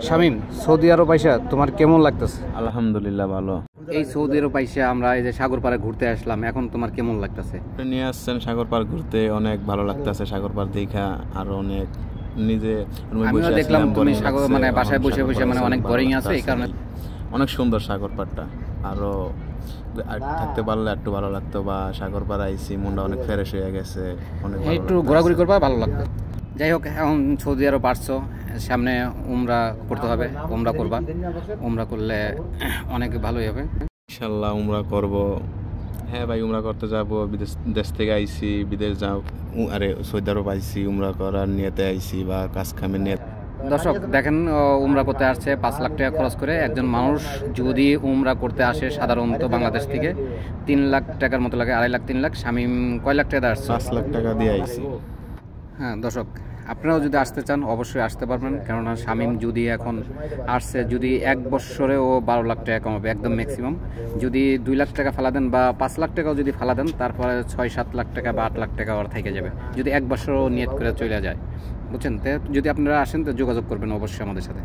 Shamim, Saudi আরব আইসা তোমার কেমন লাগতেছে? আলহামদুলিল্লাহ ভালো। এই সৌদি আরব আইসা আমরা এই যে সাগর পাড়ে ঘুরতে আসলাম, এখন তোমার কেমন লাগতেছে? নিয়ে আসছেন সাগর পার ঘুরতে, অনেক ভালো লাগতেছে সাগর পার দেখা। আর অনেক নিজে আমিও দেখলাম তুমি সাগর মানে বাসায় বসে বসে মানে অনেক বোরিং আছে, এই কারণে অনেক সুন্দর সাগর পাড়টা। আরো থাকতে পারলে একটু ভালো লাগতো, বা সাগর পাড় আইসি মনটা অনেক ফ্রেশ হয়ে গেছে, অনেক একটু ঘোরাঘুরি করবা, ভালো লাগতো। যাই হোক, এখন সৌদি আরব আসছো, সামনে উমরা করতে হবে, উমরা করবা। উমরা করলে অনেক ভালোই হবে ইনশাল্লাহ। উমরা করব। হ্যাঁ ভাই, উমরা করতে যাব। দেশ থেকে আইসি, বিদেশ যাও। আরে সৌদি আরব আইসি, উমরা করার নিয়তে আইসি বা কাজ কামের নিয়ত। দর্শক দেখেন, উমরা করতে আসছে 5 লাখ টাকা খরচ করে। একজন মানুষ যদি উমরা করতে আসে সাধারণত বাংলাদেশ থেকে 3 লাখ টাকার মতো লাগে, 2.5 লাখ 3 লাখ। শামীম কয় লাখ টাকা আসছে? 5 লাখ টাকা দিয়ে আইসি। হ্যাঁ দর্শক, আপনারাও যদি আসতে চান অবশ্যই আসতে পারবেন, কেননা শামীম যদি এখন আসছে, যদি 1 বছরে ও 12 লাখ টাকা কমাবে একদম ম্যাক্সিমাম। যদি 2 লাখ টাকা ফালা দেন বা 5 লাখ টাকাও যদি ফালা দেন, তারপরে 6-7 লাখ টাকা বা 8 লাখ টাকা ওর থেকে যাবে, যদি 1 বছরও নিয়ত করে চলে যায়, বুঝছেন? তো যদি আপনারা আসেন তো যোগাযোগ করবেন অবশ্যই আমাদের সাথে।